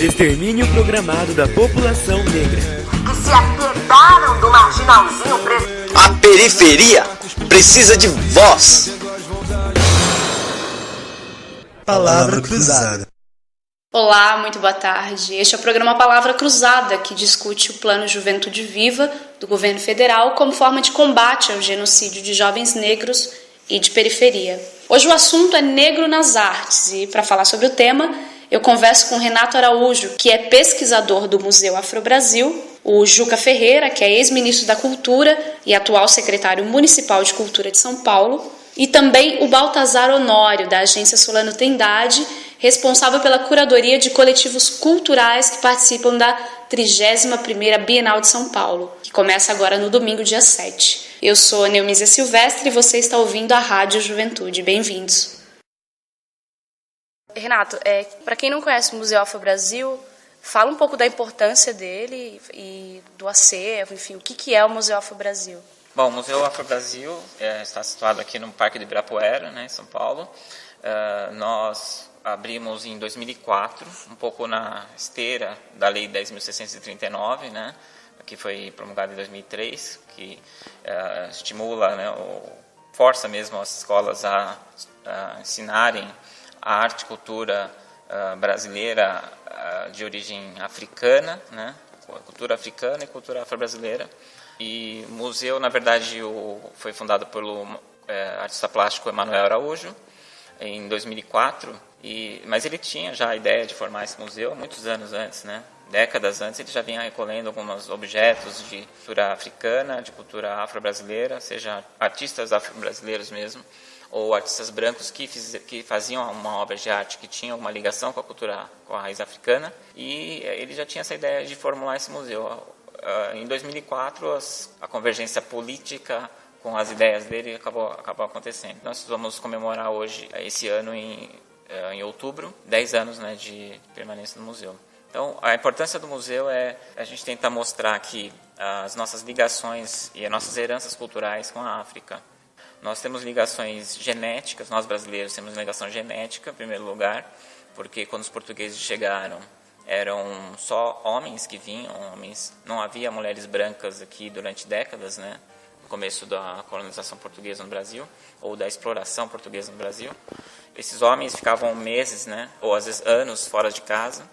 Extermínio programado da população negra. Que se apedaram do marginalzinho preso. A periferia precisa de voz. Palavra Cruzada. Olá, muito boa tarde. Este é o programa Palavra Cruzada, que discute o Plano Juventude Viva do governo federal como forma de combate ao genocídio de jovens negros e de periferia. Hoje o assunto é negro nas artes e, para falar sobre o tema, eu converso com Renato Araújo, que é pesquisador do Museu Afro-Brasil, o Juca Ferreira, que é ex-ministro da Cultura e atual secretário municipal de Cultura de São Paulo, e também o Baltazar Honório, da Agência Solano Trindade, responsável pela curadoria de coletivos culturais que participam da 31ª Bienal de São Paulo, que começa agora no domingo, dia 7. Eu sou a Neumísia Silvestre e você está ouvindo a Rádio Juventude. Bem-vindos. Renato, para quem não conhece o Museu Afro-Brasil, fala um pouco da importância dele e do acervo, enfim, o que é o Museu Afro-Brasil? Bom, o Museu Afro-Brasil está situado aqui no Parque do Ibirapuera, em São Paulo. Nós abrimos em 2004, um pouco na esteira da Lei 10.639, que foi promulgada em 2003, que estimula, força mesmo as escolas a ensinarem a arte e cultura brasileira de origem africana, cultura africana e cultura afro-brasileira. E o museu, na verdade, foi fundado pelo artista plástico Emanuel Araújo, em 2004, mas ele tinha já a ideia de formar esse museu muitos anos antes, décadas antes. Ele já vinha recolhendo alguns objetos de cultura africana, de cultura afro-brasileira, seja artistas afro-brasileiros mesmo, ou artistas brancos que faziam uma obra de arte que tinha uma ligação com a cultura, com a raiz africana, e ele já tinha essa ideia de formular esse museu. Em 2004, a convergência política com as ideias dele acabou acontecendo. Nós vamos comemorar hoje, esse ano, em outubro, 10 anos de permanência no museu. Então, a importância do museu é a gente tentar mostrar que as nossas ligações e as nossas heranças culturais com a África. Nós temos ligações genéticas, nós brasileiros temos ligação genética, em primeiro lugar, porque quando os portugueses chegaram, eram só homens que vinham, não havia mulheres brancas aqui durante décadas, no começo da colonização portuguesa no Brasil, ou da exploração portuguesa no Brasil. Esses homens ficavam meses, ou às vezes anos fora de casa,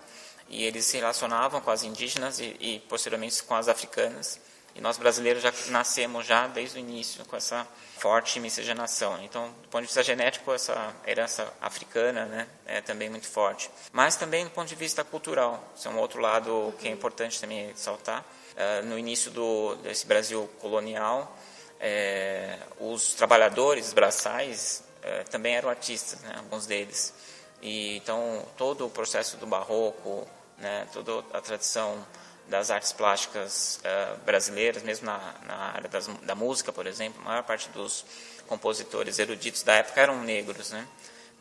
e eles se relacionavam com as indígenas e posteriormente com as africanas. E nós brasileiros já nascemos desde o início com essa forte miscigenação. Então, do ponto de vista genético, essa herança africana é também muito forte. Mas também do ponto de vista cultural. Isso é um outro lado que é importante também ressaltar. No início desse Brasil colonial, os trabalhadores braçais também eram artistas, alguns deles. E então, todo o processo do barroco, toda a tradição das artes plásticas brasileiras, mesmo na área da música, por exemplo, a maior parte dos compositores eruditos da época eram negros,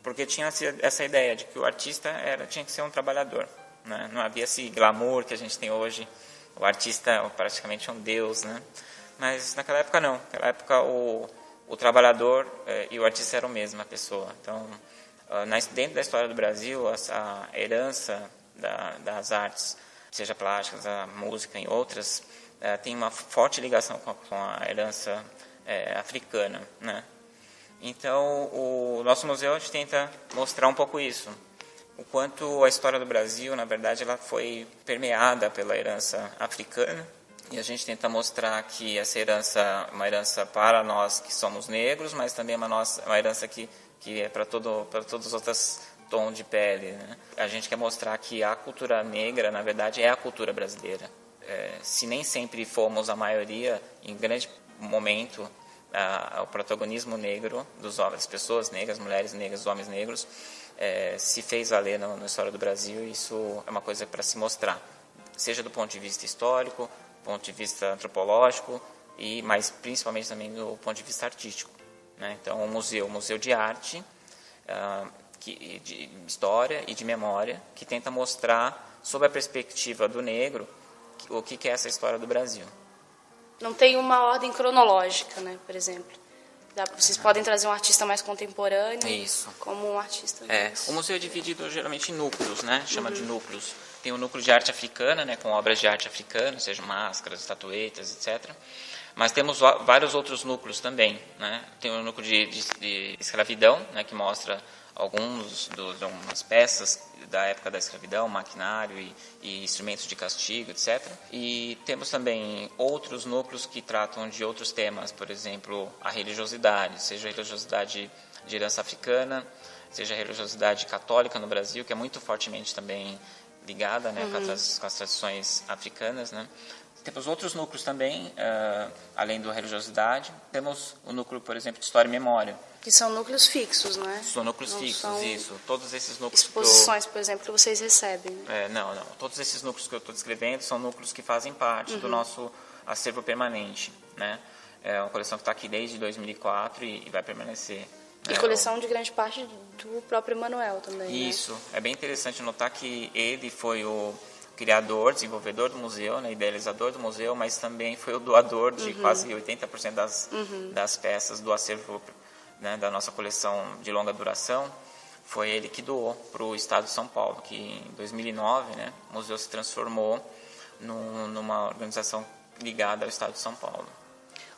porque tinha essa ideia de que o artista tinha que ser um trabalhador, não havia esse glamour que a gente tem hoje, o artista praticamente é um deus, mas naquela época não, naquela época o trabalhador e o artista eram a mesma pessoa. Então, dentro da história do Brasil, essa herança das artes, seja plásticas, a música e outras, tem uma forte ligação com a herança africana, Então, o nosso museu a gente tenta mostrar um pouco isso, o quanto a história do Brasil, na verdade, ela foi permeada pela herança africana, e a gente tenta mostrar que essa herança é uma herança para nós que somos negros, mas também é uma herança que é para todos os outros tom de pele. A gente quer mostrar que a cultura negra, na verdade, é a cultura brasileira. Se nem sempre fomos a maioria, em grande momento, o protagonismo negro das pessoas negras, mulheres negras, homens negros, se fez valer na história do Brasil. Isso é uma coisa para se mostrar, seja do ponto de vista histórico, do ponto de vista antropológico, mas principalmente também do ponto de vista artístico. Então, o museu de arte, de história e de memória, que tenta mostrar, sob a perspectiva do negro, o que é essa história do Brasil. Não tem uma ordem cronológica, por exemplo. Vocês podem trazer um artista mais contemporâneo. Isso. Como um artista. O museu é dividido geralmente em núcleos, chama de núcleos. tem o núcleo de arte africana, né, com obras de arte africana, sejam máscaras, estatuetas, etc. Mas temos vários outros núcleos também, né? Tem o núcleo de escravidão, né, que mostra algumas peças da época da escravidão, maquinário e instrumentos de castigo, etc. E temos também outros núcleos que tratam de outros temas, por exemplo, a religiosidade, seja a religiosidade de herança africana, seja a religiosidade católica no Brasil, que é muito fortemente também ligada, né, com as tradições africanas, né? Temos outros núcleos também, além da religiosidade. Temos o núcleo, por exemplo, de história e memória. Que são núcleos fixos, não é? São núcleos fixos, são isso. Todos esses núcleos... Exposições, por exemplo, que vocês recebem. Né? Não. Todos esses núcleos que eu estou descrevendo são núcleos que fazem parte do nosso acervo permanente, né? É uma coleção que está aqui desde 2004 e vai permanecer. E coleção de grande parte do próprio Emanuel também, Isso. Né? É bem interessante notar que ele foi o criador, desenvolvedor do museu, né, idealizador do museu, mas também foi o doador de quase 80% das peças do acervo, né, da nossa coleção de longa duração. Foi ele que doou para o Estado de São Paulo, que em 2009, né, o museu se transformou numa organização ligada ao Estado de São Paulo.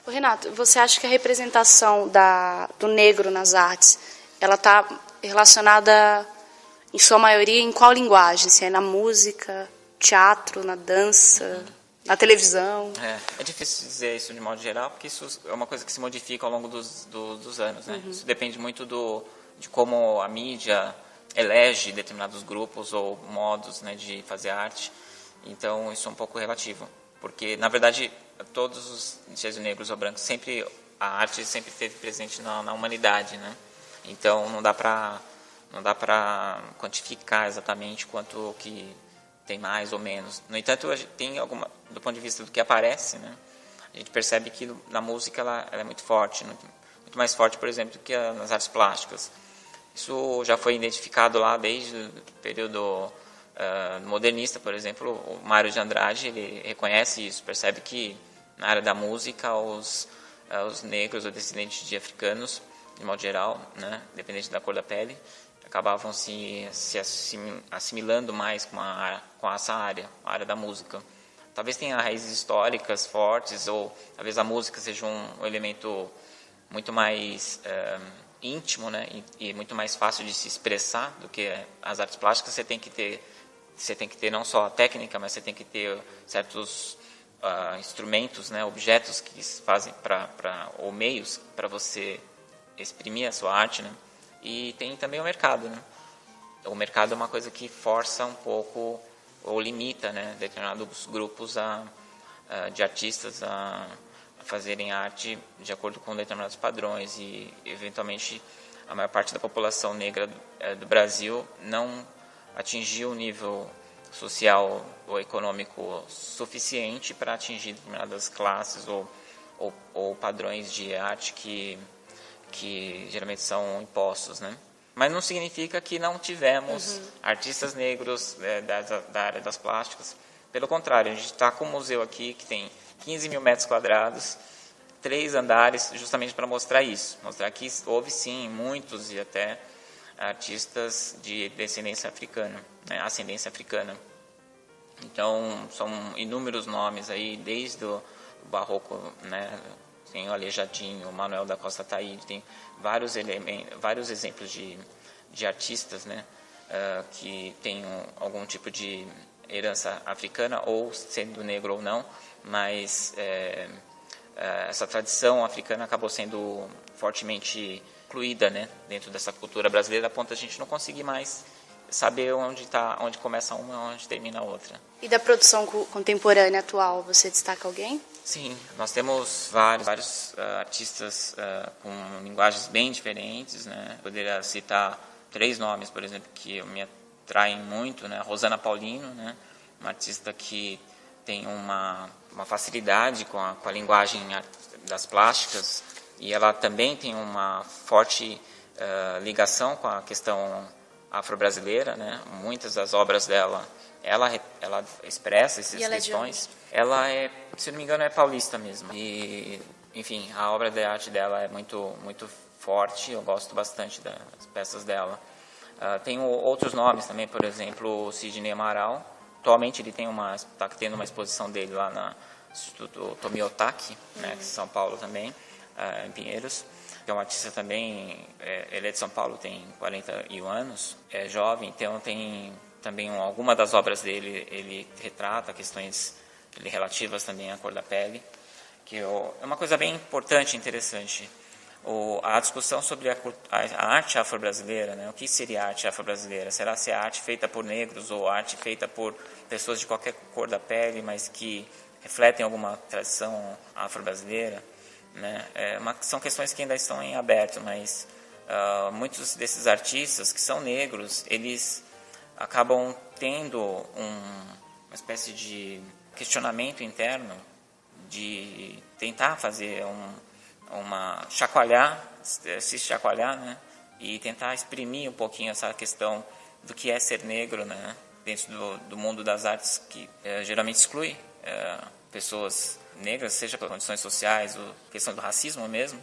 Ô, Renato, você acha que a representação do negro nas artes, ela está relacionada, em sua maioria, em qual linguagem? Se é na música, teatro, na dança, na televisão? É difícil dizer isso de modo geral, porque isso é uma coisa que se modifica ao longo dos anos, né? Isso depende muito de como a mídia elege determinados grupos ou modos, né, de fazer arte. Então, isso é um pouco relativo, porque, na verdade, todos os negros ou brancos, a arte sempre esteve presente na humanidade, né? Então, não dá para quantificar exatamente quanto que tem mais ou menos. No entanto, tem do ponto de vista do que aparece, né? A gente percebe que na música ela é muito forte, muito mais forte, por exemplo, do que nas artes plásticas. Isso já foi identificado lá desde o período modernista, por exemplo. O Mário de Andrade, ele reconhece isso, percebe que na área da música os negros ou descendentes de africanos, de modo geral, né, independente da cor da pele, acabavam se assimilando mais com essa área, a área da música. Talvez tenha raízes históricas fortes, ou talvez a música seja um elemento muito mais íntimo, né, e muito mais fácil de se expressar do que as artes plásticas. Você tem que ter não só a técnica, mas você tem que ter certos instrumentos, né, objetos que fazem ou meios para você exprimir a sua arte, né? E tem também o mercado, né? O mercado é uma coisa que força um pouco ou limita, né, determinados grupos de artistas a fazerem arte de acordo com determinados padrões, e eventualmente a maior parte da população negra do Brasil não atingiu o nível social ou econômico suficiente para atingir determinadas classes ou padrões de arte que geralmente são impostos, né? Mas não significa que não tivemos artistas negros da área das plásticas. Pelo contrário, a gente está com um museu aqui que tem 15 mil metros quadrados, 3 andares, justamente para mostrar isso. Mostrar que houve, sim, muitos e até artistas de descendência africana, né, ascendência africana. Então, são inúmeros nomes aí, desde o barroco, né? Tem o Aleijadinho, o Manuel da Costa Taíde, tem vários exemplos de artistas, né, que têm algum tipo de herança africana, ou sendo negro ou não, mas essa tradição africana acabou sendo fortemente incluída, né, dentro dessa cultura brasileira, a ponto de a gente não conseguir mais saber onde começa uma e onde termina a outra. E da produção contemporânea atual, você destaca alguém? Sim, nós temos vários artistas com linguagens bem diferentes, né? Poderia citar 3 nomes, por exemplo, que me atraem muito, né? Rosana Paulino, né? Uma artista que tem uma facilidade com a linguagem das plásticas, e ela também tem uma forte ligação com a questão afro-brasileira, né? Muitas das obras dela, ela expressa essas questões. Ela se não me engano, é paulista mesmo. E, enfim, a obra de arte dela é muito, muito forte. Eu gosto bastante das peças dela. Tem outros nomes também, por exemplo, o Sidney Amaral, Atualmente ele está tendo uma exposição dele lá no Instituto Tomiotaki, né, em São Paulo também, em Pinheiros. É um artista também, ele é de São Paulo, tem 41 anos, é jovem, então tem também alguma das obras dele, ele retrata questões relativas também à cor da pele, que é uma coisa bem importante e interessante. A discussão sobre a arte afro-brasileira, né? O que seria a arte afro-brasileira? Será se é arte feita por negros ou arte feita por pessoas de qualquer cor da pele, mas que refletem alguma tradição afro-brasileira? Né? São questões que ainda estão em aberto, mas muitos desses artistas que são negros, eles acabam tendo uma espécie de questionamento interno de tentar fazer se chacoalhar, né? E tentar exprimir um pouquinho essa questão do que é ser negro, né? Dentro do mundo das artes, que geralmente exclui pessoas negras, seja por condições sociais ou questão do racismo mesmo,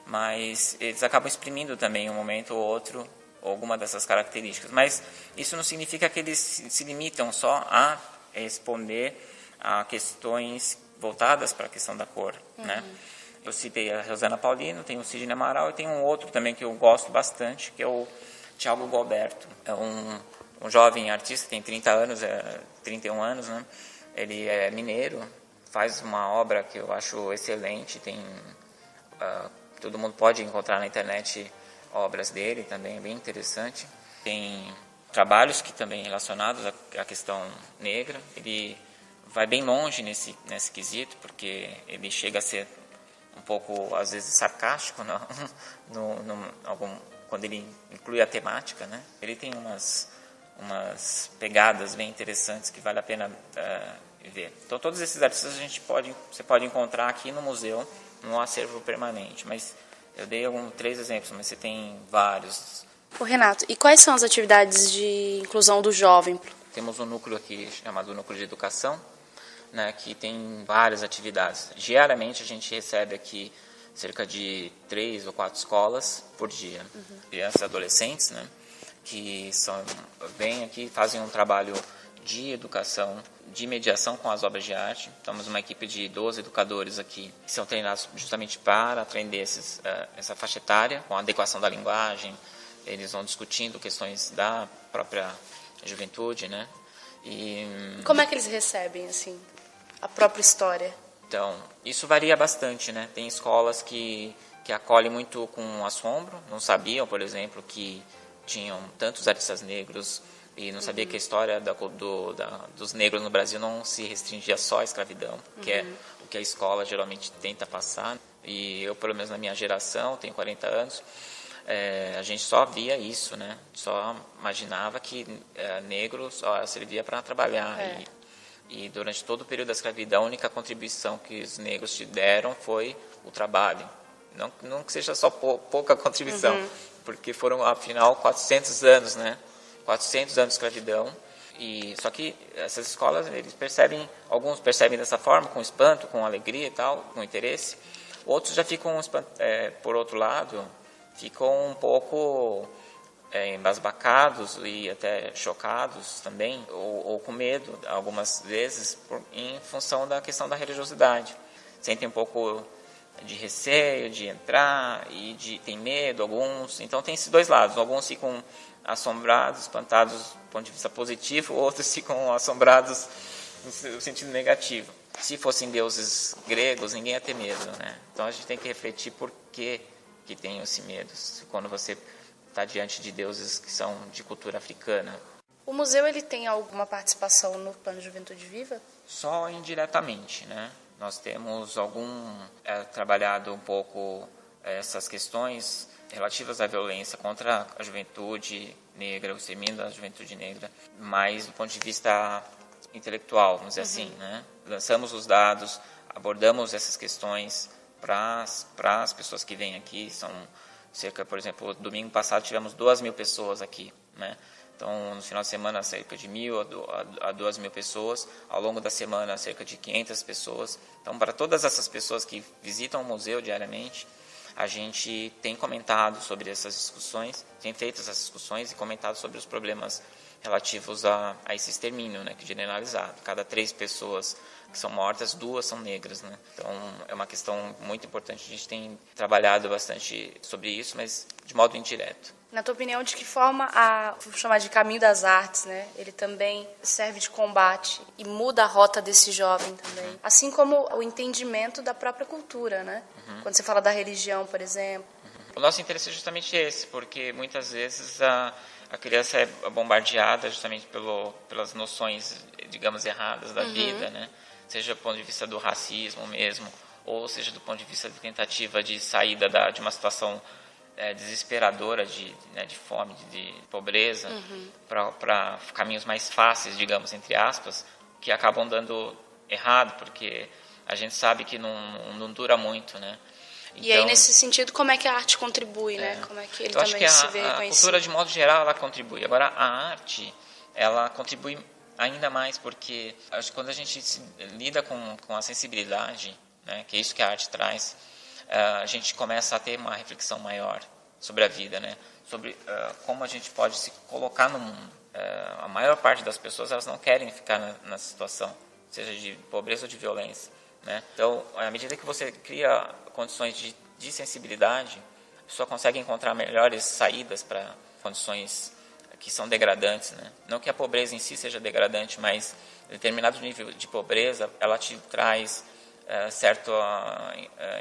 mas eles acabam exprimindo também um momento ou outro alguma dessas características. Mas isso não significa que eles se limitam só a responder a questões voltadas para a questão da cor, né? Eu citei a Rosana Paulino, tem o Sidney Amaral e tem um outro também que eu gosto bastante, que é o Thiago Galberto. É um jovem artista, tem 31 anos, né? Ele é mineiro, faz uma obra que eu acho excelente, todo mundo pode encontrar na internet obras dele também, é bem interessante. Tem trabalhos que também relacionados à questão negra, ele vai bem longe nesse quesito, porque ele chega a ser um pouco, às vezes, sarcástico quando ele inclui a temática, né? Ele tem umas pegadas bem interessantes que vale a pena ver. Então, todos esses artistas você pode encontrar aqui no museu, no acervo permanente, mas eu dei 3 exemplos, mas você tem vários. Renato, e quais são as atividades de inclusão do jovem? Temos um núcleo aqui chamado Núcleo de Educação, né, que tem várias atividades. Diariamente a gente recebe aqui cerca de 3 ou 4 escolas por dia. Crianças e adolescentes, né, que vêm aqui, fazem um trabalho de educação, de mediação com as obras de arte. Temos uma equipe de 12 educadores aqui, que são treinados justamente para atender essa faixa etária, com a adequação da linguagem. Eles vão discutindo questões da própria juventude, né? Como é que eles recebem, assim, a própria história? Então, isso varia bastante, né? Tem escolas que acolhem muito com assombro, não sabiam, por exemplo, que tinham tantos artistas negros e não sabia que a história dos negros no Brasil não se restringia só à escravidão, que é o que a escola geralmente tenta passar. E eu, pelo menos na minha geração, tenho 40 anos, a gente só via isso, né? Só imaginava que negro só servia para trabalhar. E durante todo o período da escravidão, a única contribuição que os negros te deram foi o trabalho. Não que seja só pouca contribuição, porque foram, afinal, 400 anos, né? 400 anos de escravidão. Só que essas escolas, alguns percebem dessa forma, com espanto, com alegria e tal, com interesse. Outros já ficam, por outro lado, ficam um pouco embasbacados e até chocados também, ou com medo, algumas vezes, em função da questão da religiosidade. Sentem um pouco de receio de entrar e tem medo, alguns. Então tem esses dois lados. Alguns ficam assombrados, espantados do ponto de vista positivo, outros ficam assombrados no sentido negativo. Se fossem deuses gregos, ninguém ia ter medo, né? Então a gente tem que refletir por que tem esse medo, quando você está diante de deuses que são de cultura africana. O museu ele tem alguma participação no Plano Juventude Viva? Só indiretamente, né? Nós temos trabalhado um pouco essas questões relativas à violência contra a juventude negra, o extermínio da juventude negra, mas do ponto de vista intelectual, vamos dizer assim, né? Lançamos os dados, abordamos essas questões para as pessoas que vêm aqui. São cerca, por exemplo, domingo passado tivemos 2.000 pessoas aqui, né? Então, no final de semana, cerca de 1.000 a 2.000 pessoas. Ao longo da semana, cerca de 500 pessoas. Então, para todas essas pessoas que visitam o museu diariamente, a gente tem comentado sobre essas discussões, tem feito essas discussões e comentado sobre os problemas relativos a esse extermínio, né, generalizado. Cada 3 pessoas que são mortas, 2 são negras, né? Então é uma questão muito importante. A gente tem trabalhado bastante sobre isso, mas de modo indireto. Na tua opinião, de que forma vou chamar de caminho das artes, né? Ele também serve de combate e muda a rota desse jovem também. Assim como o entendimento da própria cultura, né? Quando você fala da religião, por exemplo. O nosso interesse é justamente esse, porque muitas vezes a criança é bombardeada justamente pelas noções, digamos, erradas da vida, né? Seja do ponto de vista do racismo mesmo, ou seja do ponto de vista de tentativa de saída de uma situação desesperadora de fome, de pobreza, para caminhos mais fáceis, digamos, entre aspas, que acabam dando errado, porque a gente sabe que não dura muito, né? Então, e aí, nesse sentido, como é que a arte contribui, né? Como é que ele também se vê reconhecido? A cultura, de modo geral, ela contribui. Agora, a arte, ela contribui ainda mais, porque acho que quando a gente lida com a sensibilidade, né, que é isso que a arte traz, a gente começa a ter uma reflexão maior sobre a vida, né? Sobre como a gente pode se colocar no mundo. A maior parte das pessoas, elas não querem ficar na situação, seja de pobreza ou de violência, né? Então, à medida que você cria condições de sensibilidade, a pessoa consegue encontrar melhores saídas para condições que são degradantes, né? Não que a pobreza em si seja degradante, mas determinado nível de pobreza, ela te traz certa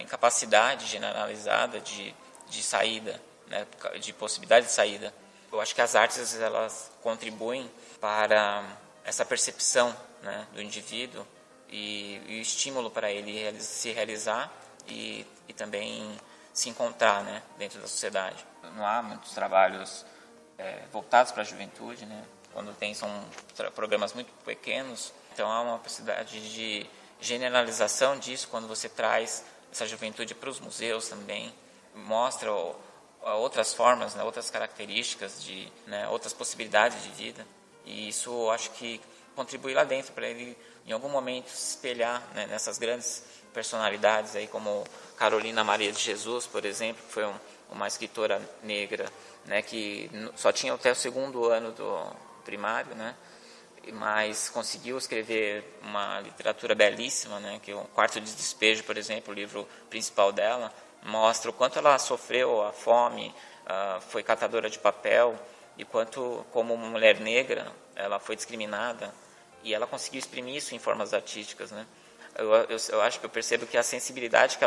incapacidade generalizada de saída, né? De possibilidade de saída. Eu acho que as artes, elas contribuem para essa percepção, né, do indivíduo e o estímulo para ele se realizar e também se encontrar, né, dentro da sociedade. Não há muitos trabalhos voltados para a juventude, né? Quando são programas muito pequenos, então há uma possibilidade de generalização disso quando você traz essa juventude para os museus também, mostra outras formas, né, outras características, né, outras possibilidades de vida, e isso eu acho que contribui lá dentro para ele em algum momento se espelhar, né, nessas grandes personalidades aí como Carolina Maria de Jesus, por exemplo, que foi uma escritora negra, né, que só tinha até o 2º ano do primário, né, mas conseguiu escrever uma literatura belíssima, né, que o Quarto de Despejo, por exemplo, o livro principal dela, mostra o quanto ela sofreu a fome, foi catadora de papel, e quanto, como uma mulher negra, ela foi discriminada, e ela conseguiu exprimir isso em formas artísticas, né? Eu acho que eu percebo que a sensibilidade que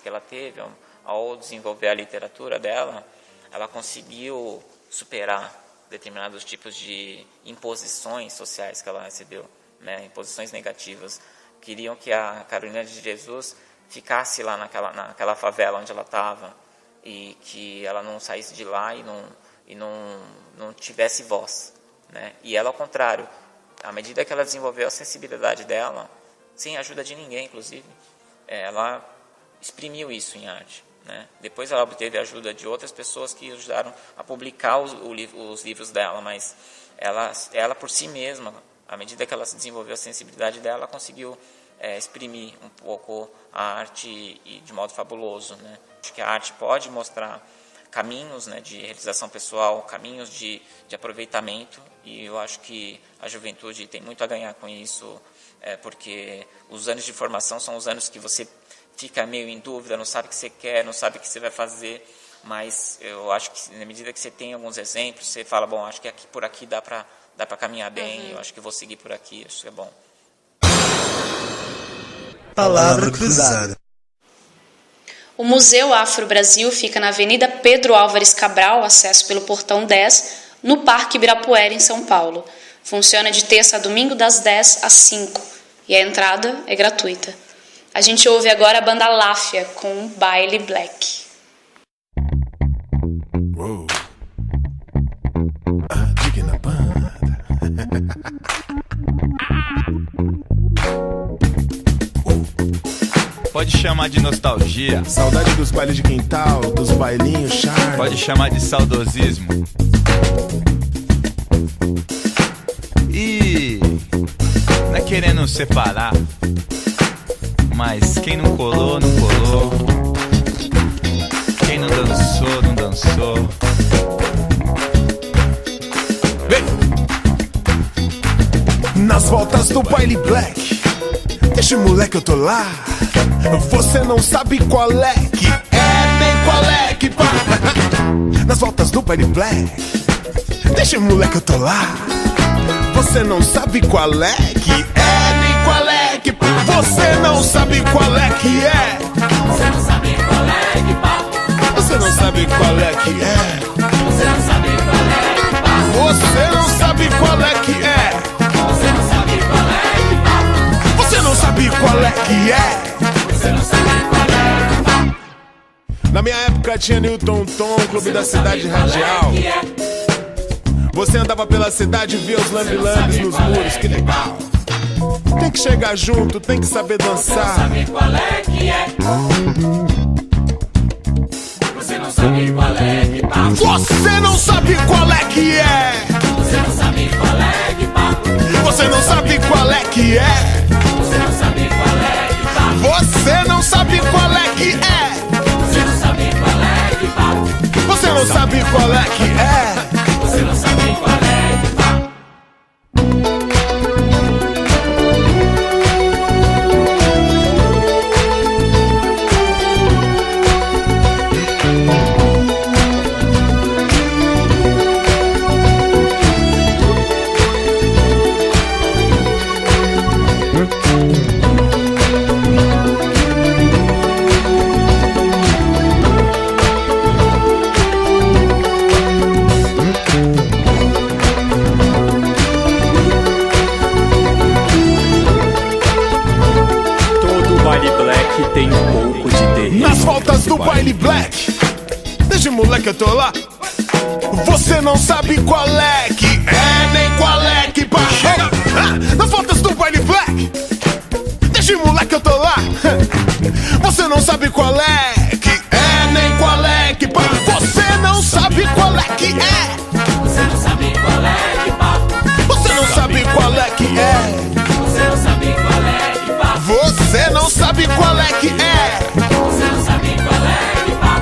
ela teve ao desenvolver a literatura dela, ela conseguiu superar determinados tipos de imposições sociais que ela recebeu, né? Imposições negativas. Queriam que a Carolina de Jesus ficasse lá naquela favela onde ela estava e que ela não saísse de lá e não tivesse voz, né? E ela, ao contrário, à medida que ela desenvolveu a sensibilidade dela, sem ajuda de ninguém, inclusive, ela exprimiu isso em arte, né? Depois ela obteve a ajuda de outras pessoas que ajudaram a publicar os livros dela, mas ela por si mesma, à medida que ela se desenvolveu a sensibilidade dela, ela conseguiu exprimir um pouco a arte e de modo fabuloso, né? Acho que a arte pode mostrar caminhos, né, de realização pessoal, caminhos de aproveitamento, e eu acho que a juventude tem muito a ganhar com isso, porque os anos de formação são os anos que você fica meio em dúvida, não sabe o que você quer, não sabe o que você vai fazer, mas eu acho que na medida que você tem alguns exemplos, você fala, bom, acho que por aqui dá para caminhar bem, eu acho que vou seguir por aqui, acho que é bom. Palavra cruzada. O Museu Afro-Brasil fica na Avenida Pedro Álvares Cabral, acesso pelo Portão 10, no Parque Ibirapuera, em São Paulo. Funciona de terça a domingo, das 10 às 5, e a entrada é gratuita. A gente ouve agora a banda Láfia com Baile Black. Uou. Diga na banda. Pode chamar de nostalgia, Saudade dos bailes de quintal, dos bailinhos, charme. pode chamar de saudosismo. E não é querendo separar, mas quem não colou, não colou. Quem não dançou, não dançou. Vem! Nas voltas do baile black, deixa moleque, eu tô lá. Você não sabe qual é que é, nem qual é que pá. Nas voltas do baile black, deixa moleque, eu tô lá. Você não sabe qual é que é, nem qual é que pá. Você não sabe qual é que é. Você não sabe qual é que pá. Você não sabe qual é que é. Você não sabe qual é que pá. Você não sabe qual é que é. Você não sabe qual é que pá. Você não sabe qual é que é. Você não sabe qual é que pá. Na minha época tinha Newton Tom, Clube da Cidade Radial. Você andava pela cidade e via os lambi-lambis nos muros, que legal. Tem que chegar junto, tem que saber dançar. Você não sabe qual é que pá. Você não sabe qual é que é. Você não sabe qual é que pá. Você não sabe qual é que é. Você não sabe qual é que pá. Você não sabe qual é que é. Você não sabe qual é que pá. Você não sabe qual é que é. Você não sabe qual é que pá. Tem um pouco de terreno. Nas voltas do baile black, desde moleque eu tô lá. Você não sabe qual é que é, nem qual é que pá. Nas voltas do baile black, desde moleque eu tô lá. Você não sabe qual é que é, nem qual é que pá. Você não sabe qual é que é. Você não sabe qual é que pá. Você não sabe qual é que é. Você não sabe qual é que pá. Você não sabe qual é que é. Você não sabe qual é que pá.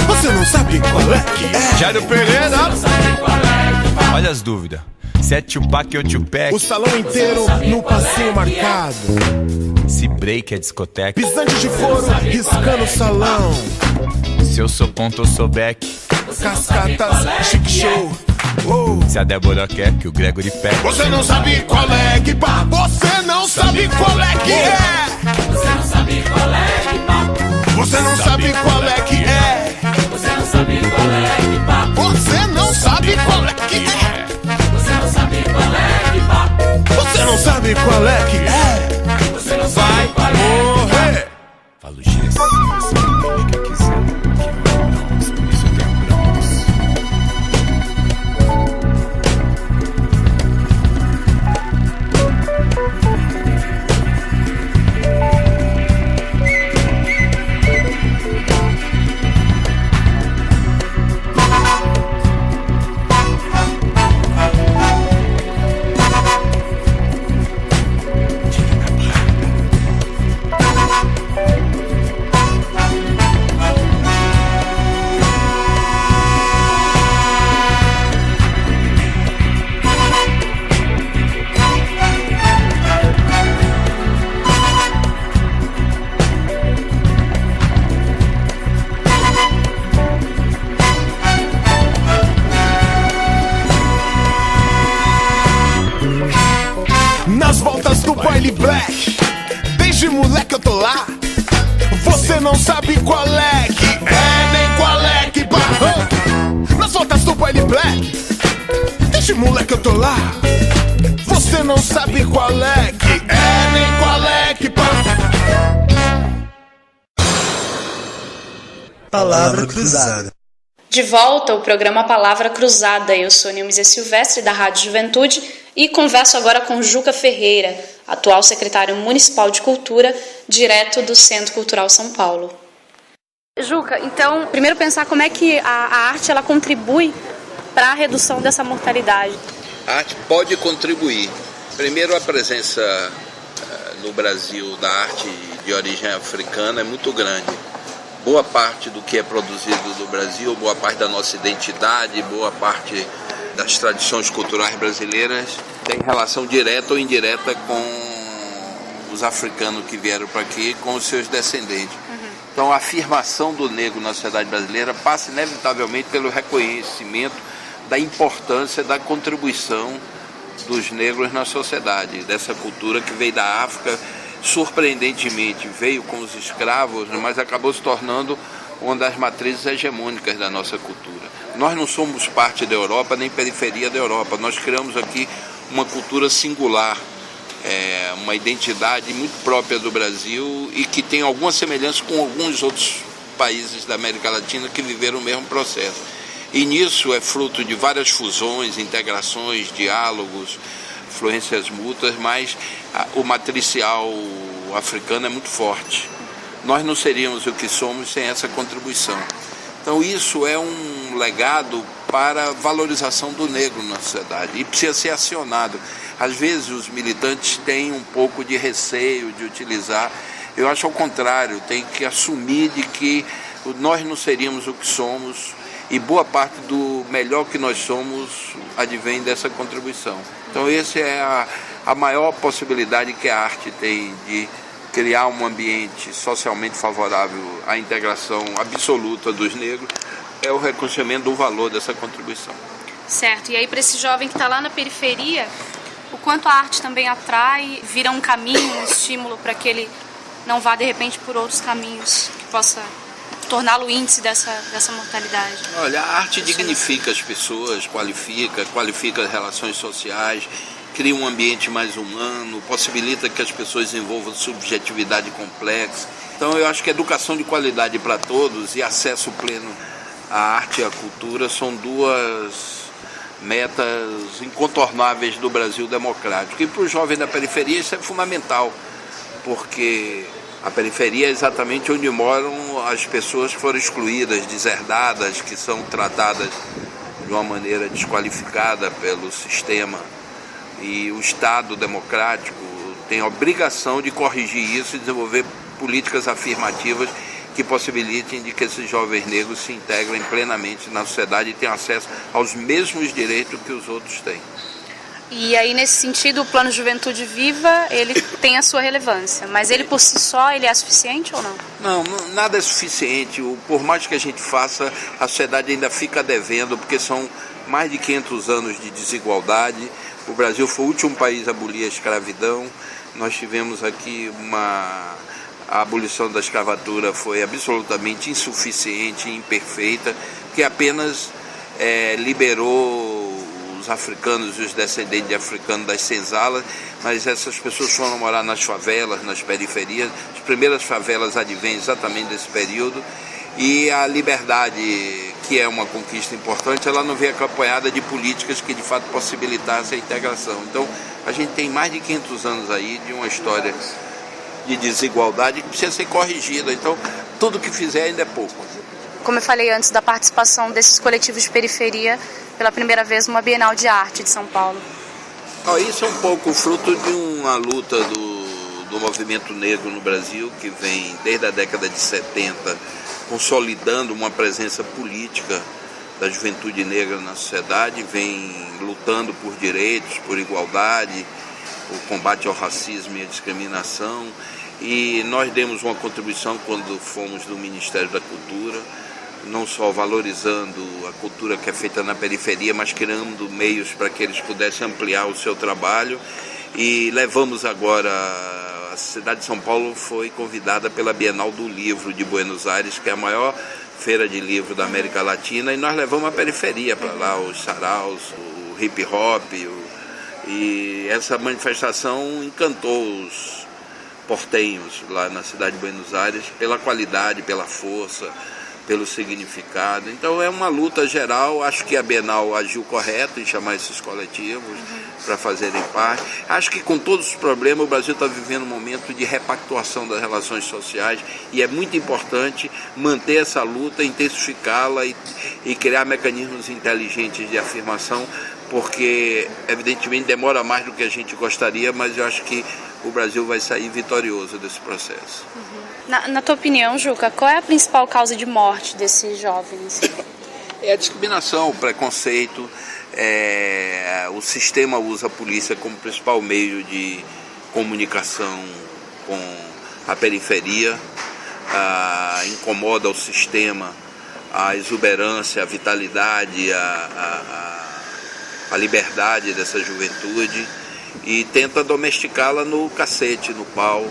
Você não sabe qual é que é. Jairo Pereira. Não sabe qual é que pá. Olha as dúvidas. Se é Tupac ou Tupac. O salão inteiro no passeio marcado. Se break é discoteca. Pisante de couro riscando o salão. Se eu sou ponto ou sou back. Cascatas, chique show. Se a Débora quer que o Gregory pegue. Você não sabe qual é que pá. Você não sabe qual é que é. Você não sabe qual é que pá. Você não sabe qual é que é. Você não sabe qual é que pá. Você não sabe qual é que é. Você não sabe qual é que pá. Você não sabe qual é que é. Você não sabe qual é que pá. Morrer. Falo gíria assim, você me que quiser. Que não, por isso eu tenho broncos. Nas voltas do baile black, desde moleque eu tô lá. Você não sabe qual é que é, nem qual é que pá. Nas voltas do baile black, desde moleque eu tô lá. Você não sabe qual é que é, nem qual é que pá. Palavra cruzada. De volta ao programa Palavra Cruzada. Eu sou Nilmísia Silvestre, da Rádio Juventude, e converso agora com Juca Ferreira, atual secretário municipal de Cultura, direto do Centro Cultural São Paulo. Juca, então, primeiro pensar como é que a arte ela contribui para a redução dessa mortalidade. A arte pode contribuir. Primeiro, a presença no Brasil da arte de origem africana é muito grande. Boa parte do que é produzido no Brasil, boa parte da nossa identidade, boa parte das tradições culturais brasileiras tem relação direta ou indireta com os africanos que vieram para aqui, com os seus descendentes. Então a afirmação do negro na sociedade brasileira passa inevitavelmente pelo reconhecimento da importância da contribuição dos negros na sociedade, dessa cultura que veio da África, surpreendentemente veio com os escravos, mas acabou se tornando uma das matrizes hegemônicas da nossa cultura. Nós não somos parte da Europa nem periferia da Europa, nós criamos aqui uma cultura singular, uma identidade muito própria do Brasil e que tem alguma semelhança com alguns outros países da América Latina que viveram o mesmo processo. E nisso é fruto de várias fusões, integrações, diálogos, influências mútuas, mas o matricial africano é muito forte. Nós não seríamos o que somos sem essa contribuição. Então isso é um legado para a valorização do negro na sociedade e precisa ser acionado. Às vezes os militantes têm um pouco de receio de utilizar. Eu acho ao contrário, tem que assumir de que nós não seríamos o que somos e boa parte do melhor que nós somos advém dessa contribuição. Então essa é a maior possibilidade que a arte tem de criar um ambiente socialmente favorável à integração absoluta dos negros, é o reconhecimento do valor dessa contribuição. Certo, e aí para esse jovem que está lá na periferia, o quanto a arte também atrai, vira um caminho, um estímulo para que ele não vá de repente por outros caminhos que possa torná-lo índice dessa mortalidade. Olha, a arte dignifica as pessoas, qualifica as relações sociais, cria um ambiente mais humano, possibilita que as pessoas desenvolvam subjetividade complexa. Então eu acho que educação de qualidade para todos e acesso pleno à arte e à cultura são duas metas incontornáveis do Brasil democrático. E para o jovem da periferia isso é fundamental, porque a periferia é exatamente onde moram as pessoas que foram excluídas, deserdadas, que são tratadas de uma maneira desqualificada pelo sistema. E o Estado democrático tem a obrigação de corrigir isso e desenvolver políticas afirmativas que possibilitem de que esses jovens negros se integrem plenamente na sociedade e tenham acesso aos mesmos direitos que os outros têm. E aí, nesse sentido, o Plano Juventude Viva, ele tem a sua relevância, mas ele por si só, ele é suficiente ou não? Não, nada é suficiente. Por mais que a gente faça, a sociedade ainda fica devendo, porque são mais de 500 anos de desigualdade. O Brasil foi o último país a abolir a escravidão. Nós tivemos aqui a abolição da escravatura foi absolutamente insuficiente e imperfeita, que apenas liberou os africanos e os descendentes de africanos das senzalas, mas essas pessoas foram morar nas favelas, nas periferias. As primeiras favelas advêm exatamente desse período, e a liberdade, que é uma conquista importante, ela não veio acompanhada de políticas que de fato possibilitassem a integração. Então a gente tem mais de 500 anos aí de uma história de desigualdade que precisa ser corrigida. Então tudo que fizer ainda é pouco. Como eu falei antes, da participação desses coletivos de periferia pela primeira vez numa Bienal de Arte de São Paulo. Isso é um pouco fruto de uma luta do movimento negro no Brasil, que vem desde a década de 70 consolidando uma presença política da juventude negra na sociedade, vem lutando por direitos, por igualdade, o combate ao racismo e à discriminação. E nós demos uma contribuição quando fomos do Ministério da Cultura, não só valorizando a cultura que é feita na periferia, mas criando meios para que eles pudessem ampliar o seu trabalho. E levamos agora, a cidade de São Paulo foi convidada pela Bienal do Livro de Buenos Aires, que é a maior feira de livro da América Latina, e nós levamos a periferia para lá, os saraus, o hip hop, e essa manifestação encantou os portenhos lá na cidade de Buenos Aires pela qualidade, pela força, pelo significado. Então é uma luta geral. Acho que a Bienal agiu correto em chamar esses coletivos para fazerem parte. Acho que com todos os problemas o Brasil está vivendo um momento de repactuação das relações sociais, e é muito importante manter essa luta, intensificá-la e criar mecanismos inteligentes de afirmação, porque evidentemente demora mais do que a gente gostaria, mas eu acho que o Brasil vai sair vitorioso desse processo. Na tua opinião, Juca, qual é a principal causa de morte desses jovens? É a discriminação, o preconceito, O sistema usa a polícia como principal meio de comunicação com a periferia, incomoda o sistema, a exuberância, a vitalidade, a liberdade dessa juventude e tenta domesticá-la no cacete, no pau.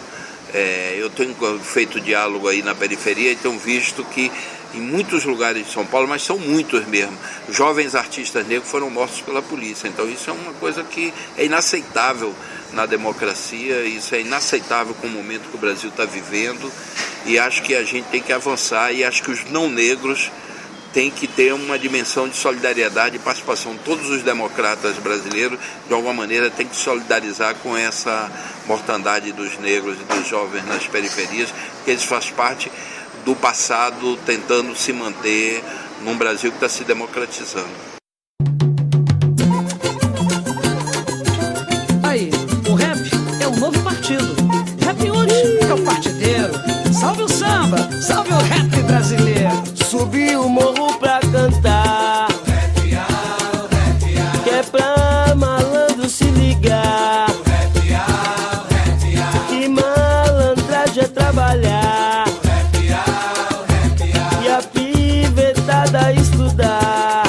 Eu tenho feito diálogo aí na periferia e tenho visto que em muitos lugares de São Paulo, mas são muitos mesmo, jovens artistas negros foram mortos pela polícia. Então isso é uma coisa que é inaceitável na democracia, isso é inaceitável com o momento que o Brasil está vivendo, e acho que a gente tem que avançar, e acho que os não negros têm que ter uma dimensão de solidariedade e participação. Todos os democratas brasileiros, de alguma maneira, têm que solidarizar com essa mortandade dos negros e dos jovens nas periferias, porque eles fazem parte do passado tentando se manter num Brasil que está se democratizando. Aí, o rap é um novo partido. Rap hoje é o partideiro. Salve o samba, salve o rap brasileiro. Subi o morro pra cantar, que é pra malandro se ligar, que malandragem é trabalhar e a pivetada estudar.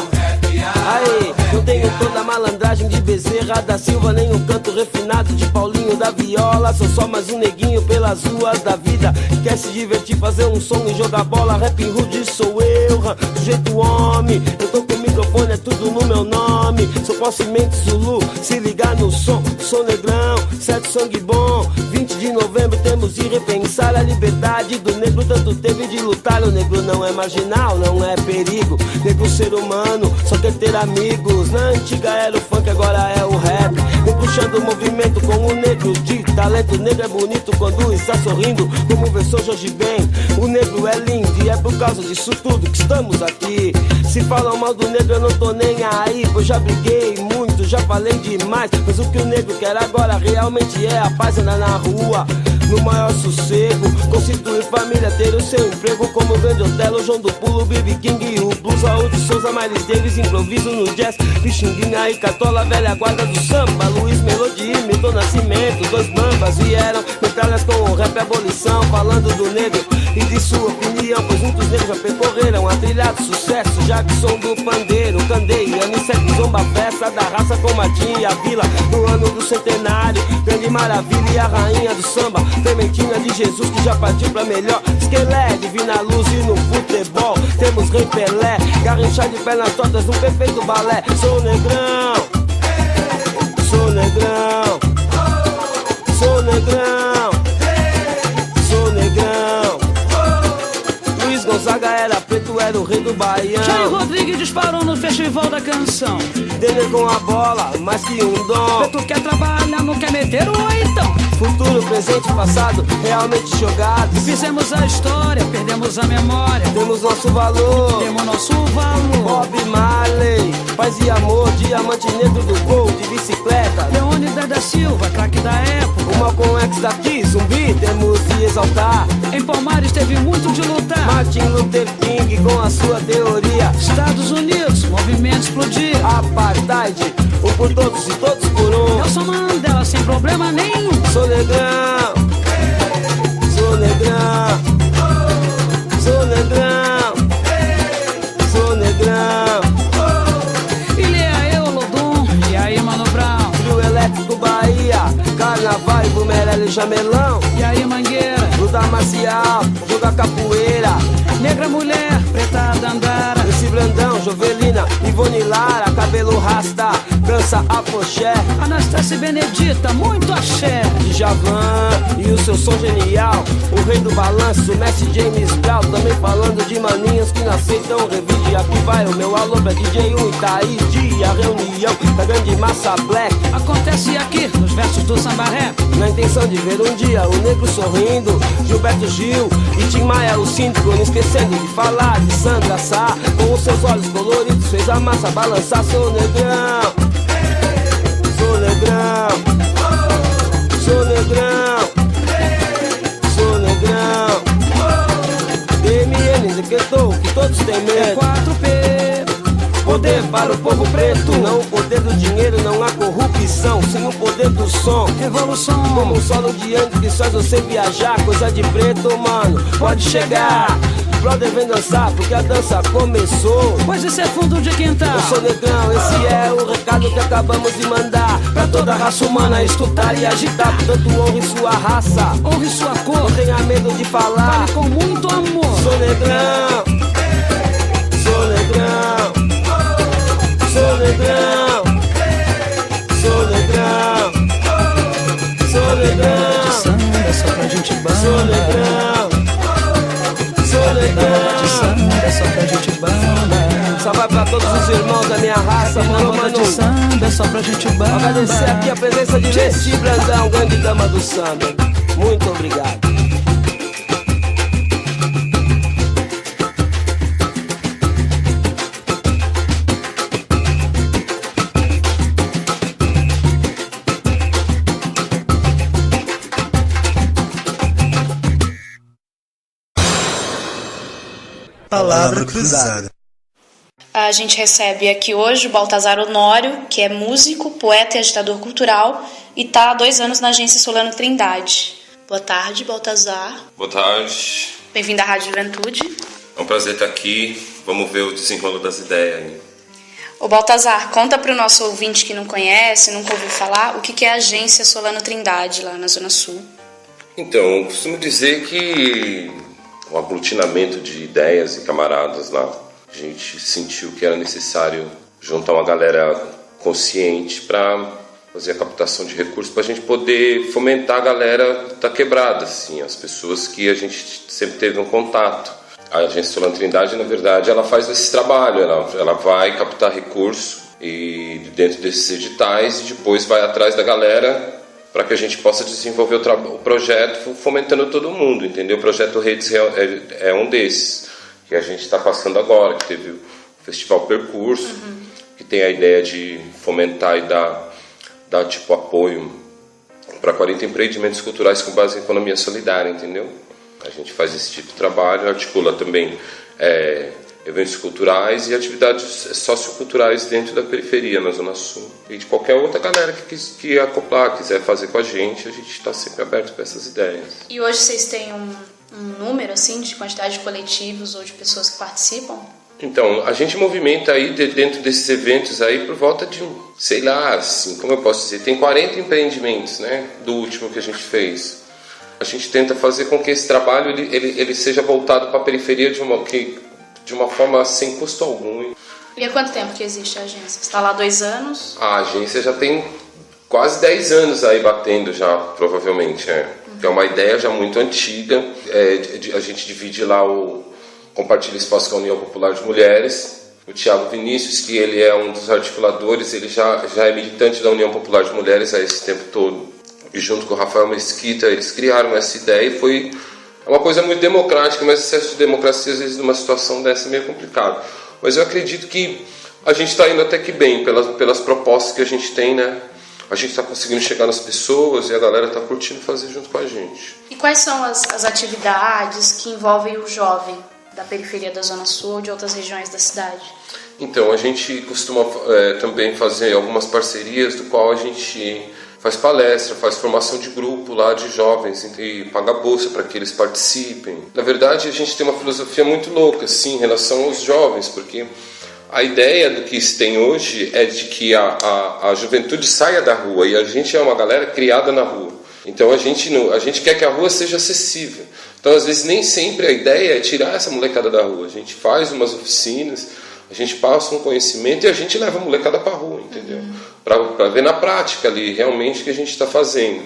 Aí, não tenho toda a malandragem de Bezerra da Silva, nem um canto refinado de Paulinho da Viola. Sou só mais um neguinho pelas ruas da vida, quer se divertir, fazer um som e jogar bola. Rap rude sou eu, do jeito homem. Eu tô com o microfone, é tudo no meu nome. Sou Possemente Zulu, se ligar no som. Sou negrão, certo sangue bom. 20 de novembro temos de repensar a liberdade do negro. Tanto teve de lutar, o negro não é marginal, não é perigo. Negro ser humano, só quer ter amigos. Na antiga era o funk, agora é o rap. Vem puxando o movimento com o negro de talento. O negro é bonito quando está sorrindo, como versou Jorge Ben. O negro é lindo e é por causa disso tudo que estamos aqui. Se falam mal do negro eu não tô nem aí, pois já briguei muito, já falei demais. Mas o que o negro quer agora realmente é a paz, andar na rua no maior sossego, constituir família, ter o seu emprego, como o grande Otelo, João do Pulo, B.B. King e o Blues, Raul de Souza, Miles Davis, improviso no jazz, Pixinguinha e Catola, velha guarda do samba, Luiz Melodia, Milton Nascimento, dois bambas vieram metralhas com o rap abolição, falando do negro e de sua opinião, pois muitos negros já percorreram a trilha do sucesso, Jackson do pandeiro, Candeia, Aniceto, Zomba, festa da raça com Martim e a Vila, no ano do centenário, Grande Maravilha e a rainha do samba, Clementina de Jesus que já partiu pra melhor, Esquelé, Divina Luz e no futebol temos Rei Pelé, Garrinchar de pernas tortas num perfeito balé. Sou negrão, sou negrão, sou negrão, sou negrão. Luiz Gonzaga era preto, era o rei do Baião. Jair Rodrigues disparou no festival da canção. Dele com a bola, mais que um dom. Preto quer trabalhar, não quer meter o oitão. Futuro, presente e passado, realmente jogados. Fizemos a história, perdemos a memória. Temos nosso valor, temos nosso valor. Bob Marley, paz e amor, diamante negro do gol, de bicicleta. Leônidas da Silva, craque da época. O Malcolm X daqui, zumbi, temos de exaltar. Em Palmares teve muito de lutar. Martin Luther King com a sua teoria. Estados Unidos, movimento explodir. Apartheid, um por todos e todos por um. Nelson Mandela sem problema nenhum. Sou negrão, sou negrão, sou negrão, sou negrão. Ilha Eulodum, e aí Mano Brown. Trio Elétrico Bahia, Carnaval e Bumerel e Jamelão. E aí Mangueira, luta marcial, joga capoeira. Negra mulher, preta dandara. Esse Brandão, Jovelina, Ivone Lara, cabelo rasta, dança afoxé. Anastácia Benedita, muito axé. Djavan e o seu som genial, o rei do balanço, o Messi James Brown. Também falando de maninhos que não aceitam revide. Aqui vai o meu alô pra DJ 1 Itaíde. A reunião da grande massa black acontece aqui nos versos do samba rap. Na intenção de ver um dia o negro sorrindo, Gilberto Gil e Tim Maia o síndico. Não esquecendo de falar de Sandra Sá, com os seus olhos coloridos fez a massa balançar. Sou negrão, sou negrão, sou negrão, sou negrão. DMN decretou que todos têm medo. 4P, poder para o povo preto. Não o poder do dinheiro, não há corrupção, sim o poder do som. Revolução. Como um solo de antes que faz você viajar. Coisa de preto, mano, pode chegar. Brother, vem dançar, porque a dança começou. Pois esse é fundo de quintal. Eu sou negrão, esse é o recado que acabamos de mandar pra toda a raça humana escutar e agitar. Portanto, honre sua raça, honre sua cor. Não tenha medo de falar. Fale com muito amor. Sou negrão, sou negrão, sou negrão, sou negrão, sou negrão. De samba só pra gente banda. Sou negrão, sou negrão. De samba só pra gente banda. Só vai pra todos os irmãos da minha raça, mano, mano. De samba só pra gente banda. Agradecer aqui a presença de Leci Brandão, grande dama do samba. Muito obrigado. Palavra cruzada. A gente recebe aqui hoje o Baltazar Honório, que é músico, poeta e agitador cultural e está há 2 anos na agência Solano Trindade. Boa tarde, Baltazar. Boa tarde. Bem-vindo à Rádio Juventude. É um prazer estar aqui. Vamos ver o desenrolo das ideias aí. Ô Baltazar, conta para o nosso ouvinte que não conhece, nunca ouviu falar, o que é a agência Solano Trindade, lá na Zona Sul. Então, eu costumo dizer que um aglutinamento de ideias e camaradas lá. A gente sentiu que era necessário juntar uma galera consciente para fazer a captação de recursos, para a gente poder fomentar a galera da quebrada, assim, as pessoas que a gente sempre teve um contato. A agência Solano Trindade, na verdade, ela faz esse trabalho, ela vai captar recurso e dentro desses editais e depois vai atrás da galera para que a gente possa desenvolver o projeto fomentando todo mundo, entendeu? O projeto Redes é um desses que a gente está passando agora, que teve o Festival Percurso, que tem a ideia de fomentar e dar tipo apoio para 40 empreendimentos culturais com base em economia solidária, entendeu? A gente faz esse tipo de trabalho, articula também eventos culturais e atividades socioculturais dentro da periferia, na Zona Sul. E de qualquer outra galera que acoplar, quiser fazer com a gente está sempre aberto para essas ideias. E hoje vocês têm um número assim de quantidade de coletivos ou de pessoas que participam? Então, a gente movimenta aí dentro desses eventos aí por volta de, sei lá, assim, como eu posso dizer, tem 40 empreendimentos, né, do último que a gente fez. A gente tenta fazer com que esse trabalho ele seja voltado para a periferia de uma forma sem custo algum. E há quanto tempo que existe a agência? Você está lá há 2 anos? A agência já tem quase 10 anos aí batendo já, provavelmente, É uma ideia já muito antiga. A gente divide lá Compartilha Espaço com a União Popular de Mulheres. O Thiago Vinícius, que ele é um dos articuladores, ele já é militante da União Popular de Mulheres há esse tempo todo. E junto com o Rafael Mesquita, eles criaram essa ideia e foi uma coisa muito democrática, mas excesso de democracia, às vezes, numa situação dessa é meio complicado. Mas eu acredito que a gente está indo até que bem, pelas propostas que a gente tem, né? A gente está conseguindo chegar nas pessoas e a galera está curtindo fazer junto com a gente. E quais são as atividades que envolvem o jovem da periferia da Zona Sul ou de outras regiões da cidade? Então, a gente costuma também fazer algumas parcerias, do qual a gente faz palestra, faz formação de grupo lá de jovens e paga bolsa para que eles participem. Na verdade, a gente tem uma filosofia muito louca, assim, em relação aos jovens, porque a ideia do que se tem hoje é de que a juventude saia da rua, e a gente é uma galera criada na rua. Então a gente quer que a rua seja acessível. Então às vezes nem sempre a ideia é tirar essa molecada da rua. A gente faz umas oficinas, a gente passa um conhecimento e a gente leva a molecada para a rua, entendeu? Para ver na prática ali realmente o que a gente está fazendo.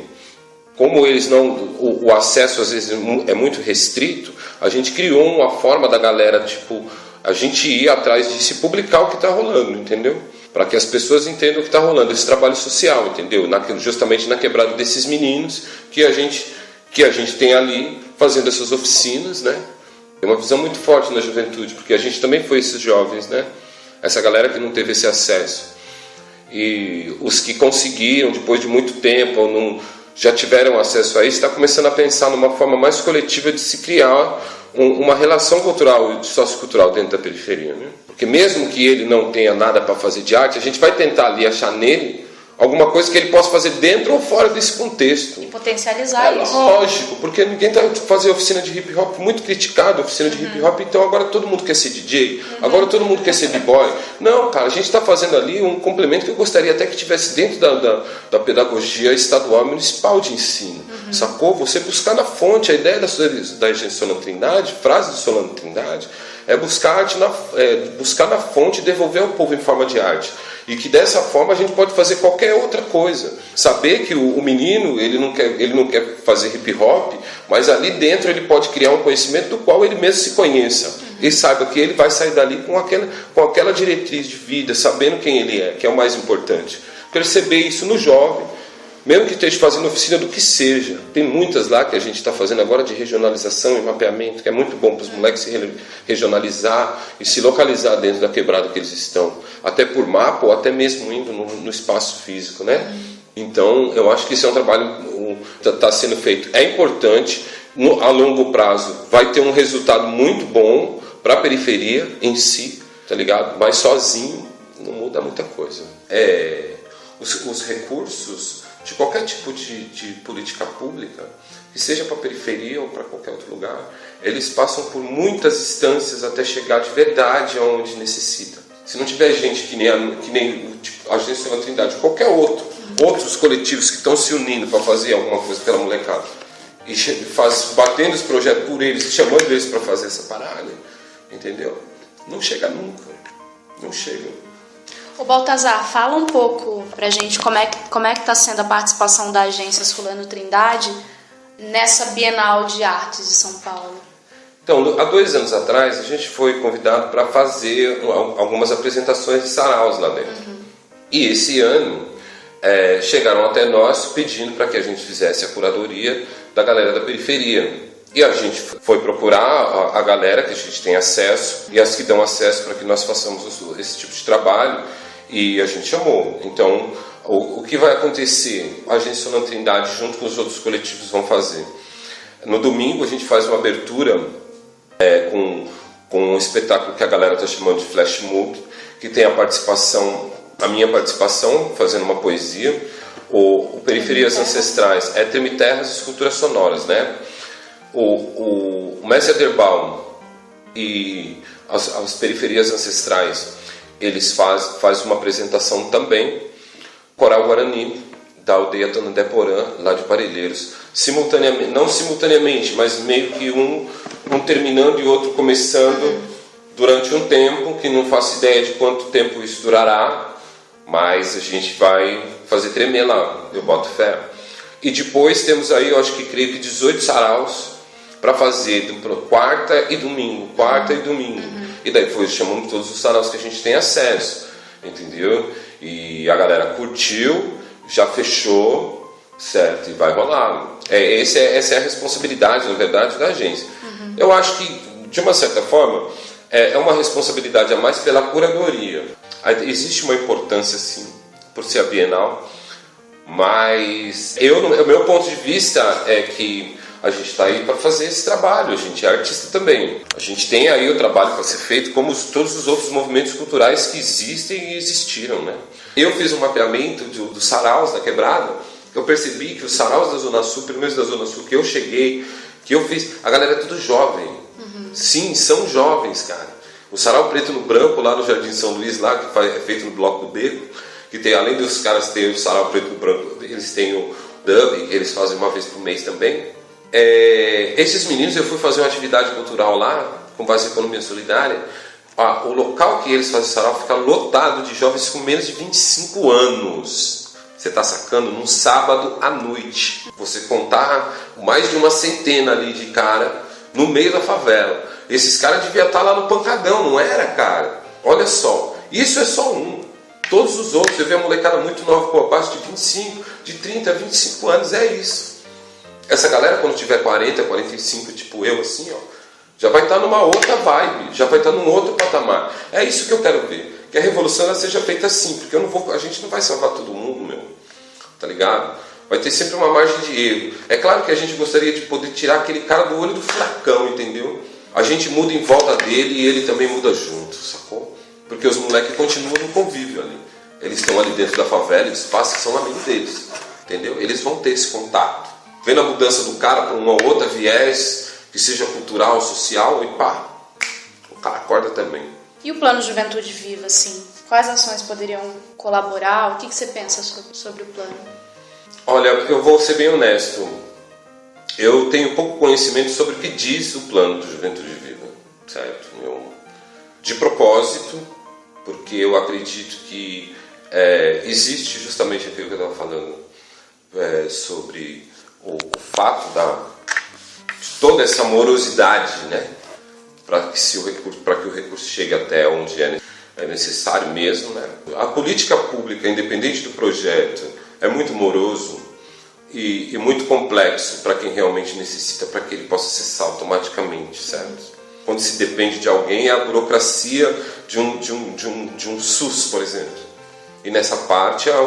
Como eles o acesso às vezes é muito restrito, a gente criou uma forma da galera, tipo, a gente ir atrás de se publicar o que está rolando, entendeu? Para que as pessoas entendam o que está rolando, esse trabalho social, entendeu? Justamente na quebrada desses meninos que a gente tem ali fazendo essas oficinas, né? Tem uma visão muito forte na juventude, porque a gente também foi esses jovens, né? Essa galera que não teve esse acesso. E os que conseguiram, depois de muito tempo, ou já tiveram acesso a isso, está começando a pensar numa forma mais coletiva de se criar uma relação cultural e sociocultural dentro da periferia, né? Porque mesmo que ele não tenha nada para fazer de arte, a gente vai tentar ali achar nele alguma coisa que ele possa fazer dentro ou fora desse contexto. E potencializar isso. Lógico, porque ninguém está fazendo oficina de hip hop, muito criticado a oficina de hip hop, então agora todo mundo quer ser DJ, agora todo mundo quer ser b-boy. Não, cara, a gente está fazendo ali um complemento que eu gostaria até que tivesse dentro da pedagogia estadual e municipal de ensino. Sacou? Você buscar na fonte, a ideia da Solano Trindade, frase do Solano Trindade, é buscar na fonte e devolver ao povo em forma de arte. E que dessa forma a gente pode fazer qualquer outra coisa. Saber que o menino ele não quer fazer hip hop, mas ali dentro ele pode criar um conhecimento do qual ele mesmo se conheça. E saiba que ele vai sair dali com aquela diretriz de vida, sabendo quem ele é, que é o mais importante. Perceber isso no jovem, mesmo que esteja fazendo oficina do que seja. Tem muitas lá que a gente está fazendo agora de regionalização e mapeamento, que é muito bom para os moleques se regionalizar e se localizar dentro da quebrada que eles estão. Até por mapa ou até mesmo indo no espaço físico, né? Então, eu acho que esse é um trabalho que está sendo feito. É importante, a longo prazo vai ter um resultado muito bom para a periferia em si, tá ligado? Mas sozinho não muda muita coisa. Os recursos de qualquer tipo de política pública, que seja para a periferia ou para qualquer outro lugar, eles passam por muitas instâncias até chegar de verdade aonde necessita. Se não tiver gente que nem a Agência Solano Trindade, qualquer outros coletivos que estão se unindo para fazer alguma coisa pela molecada, e batendo os projetos por eles, chamando eles para fazer essa parada, entendeu? Não chega nunca. Não chega. Ô Baltazar, fala um pouco pra gente como é que está sendo a participação da Agência Solano Trindade nessa Bienal de Artes de São Paulo. Então, há 2 anos atrás, a gente foi convidado para fazer algumas apresentações de saraus lá dentro. E esse ano, chegaram até nós pedindo para que a gente fizesse a curadoria da galera da periferia. E a gente foi procurar a galera que a gente tem acesso e as que dão acesso para que nós façamos esse tipo de trabalho, e a gente chamou. Então, o que vai acontecer? A Agência Solano Trindade, junto com os outros coletivos, vão fazer. No domingo, a gente faz uma abertura com um espetáculo que a galera está chamando de Flash Mob, que tem a minha participação, fazendo uma poesia, o Periferias Ancestrais, Éter e Terras e Esculturas Sonoras, né? O Mestre Aderbaum e as Periferias Ancestrais, eles fazem uma apresentação também, Coral Guarani, da aldeia Tanandeporã, lá de Parelheiros, não simultaneamente, mas meio que um terminando e outro começando durante um tempo, que não faço ideia de quanto tempo isso durará, mas a gente vai fazer tremer lá, eu boto fé. E depois temos aí, eu acho que creio que 18 saraus para fazer quarta e domingo. E daí foi chamando todos os saraus que a gente tem acesso, entendeu? E a galera curtiu, já fechou, certo? E vai rolar. Essa é a responsabilidade, na verdade, da agência. Eu acho que, de uma certa forma, é uma responsabilidade a mais pela curadoria. Existe uma importância, sim, por ser a Bienal, mas o meu ponto de vista é que a gente está aí para fazer esse trabalho, a gente é artista também. A gente tem aí o trabalho para ser feito, como todos os outros movimentos culturais que existem e existiram, né? Eu fiz um mapeamento dos saraus da quebrada, eu percebi que os saraus da Zona Sul, pelo menos da Zona Sul, que eu cheguei, que eu fiz, a galera é tudo jovem. Sim, são jovens, cara. O sarau preto no branco, lá no Jardim São Luís, lá, que é feito no Bloco do Beco, que tem, além dos caras terem o sarau preto no branco, eles têm o dub, que eles fazem uma vez por mês também. Esses meninos, eu fui fazer uma atividade cultural lá, com base em economia solidária. O local que eles fazem sarau fica lotado de jovens com menos de 25 anos. Você está sacando? Num sábado à noite. Você contar mais de uma centena ali de cara no meio da favela. Esses caras deviam estar lá no pancadão, não era, cara? Olha só, isso é só um. Todos os outros, você vê a molecada muito nova, com abaixo de 25, de 30 a 25 anos, é isso. Essa galera, quando tiver 40, 45, tipo eu, assim, ó, já vai estar numa outra vibe, já vai estar num outro patamar. É isso que eu quero ver, que a revolução ela seja feita assim, porque a gente não vai salvar todo mundo, meu, tá ligado? Vai ter sempre uma margem de erro. É claro que a gente gostaria de poder tirar aquele cara do olho do furacão, entendeu? a gente muda em volta dele e ele também muda junto, sacou? Porque os moleques continuam no convívio ali. Eles estão ali dentro da favela, eles passam, são amigos deles, entendeu? Eles vão ter esse contato. Vendo a mudança do cara para uma outra viés, que seja cultural, social, e pá, o cara acorda também. E o plano Juventude Viva, assim? Quais ações poderiam colaborar? O que você pensa sobre o plano? Olha, eu vou ser bem honesto. Eu tenho pouco conhecimento sobre o que diz o plano do Juventude Viva, certo? De propósito, porque eu acredito que existe justamente aquilo que eu estava falando sobre o fato de toda essa morosidade, né? Para que o recurso chegue até onde é necessário mesmo, né? A política pública, independente do projeto, é muito moroso e muito complexo para quem realmente necessita, para que ele possa acessar automaticamente, certo? Quando se depende de alguém, é a burocracia de um SUS, por exemplo. E nessa parte é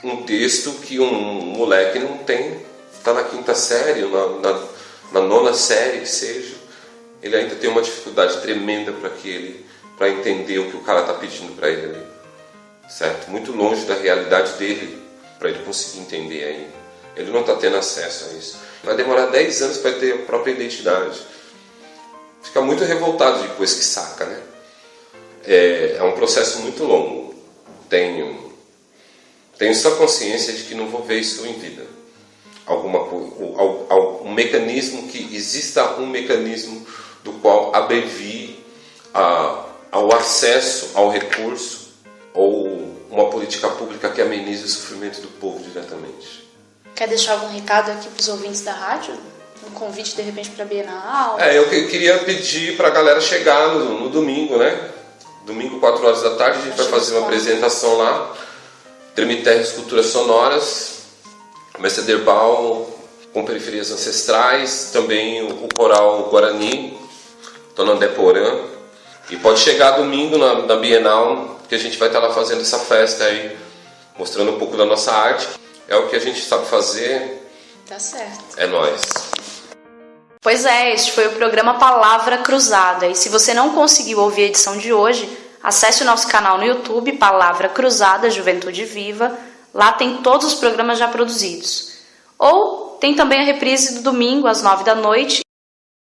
um texto que um moleque não tem, está na 5ª série, na 9ª série, que seja. Ele ainda tem uma dificuldade tremenda para entender o que o cara está pedindo para ele ali, certo? Muito longe da realidade dele, para ele conseguir entender ainda. Ele não está tendo acesso a isso. Vai demorar 10 anos para ter a própria identidade. Fica muito revoltado depois que saca, né? É um processo muito longo. Tenho só consciência de que não vou ver isso em vida. Um mecanismo que exista um mecanismo do qual abrevie ao acesso ao recurso ou uma política pública que amenize o sofrimento do povo diretamente. Quer deixar algum recado aqui para os ouvintes da rádio? Um convite, de repente, para a Bienal? Eu queria pedir para a galera chegar no domingo, né? Domingo, 4 horas da tarde, a gente vai fazer uma apresentação lá. Tremiterra Esculturas Sonoras, Mestre Derbal, com periferias ancestrais, também o coral Guarani, Tonandé Porã. E pode chegar domingo na Bienal, que a gente vai estar lá fazendo essa festa aí, mostrando um pouco da nossa arte. É o que a gente sabe fazer. Tá certo. É nóis. Pois é, este foi o programa Palavra Cruzada. E se você não conseguiu ouvir a edição de hoje, acesse o nosso canal no YouTube, Palavra Cruzada Juventude Viva. Lá tem todos os programas já produzidos. Ou tem também a reprise do domingo às 9 da noite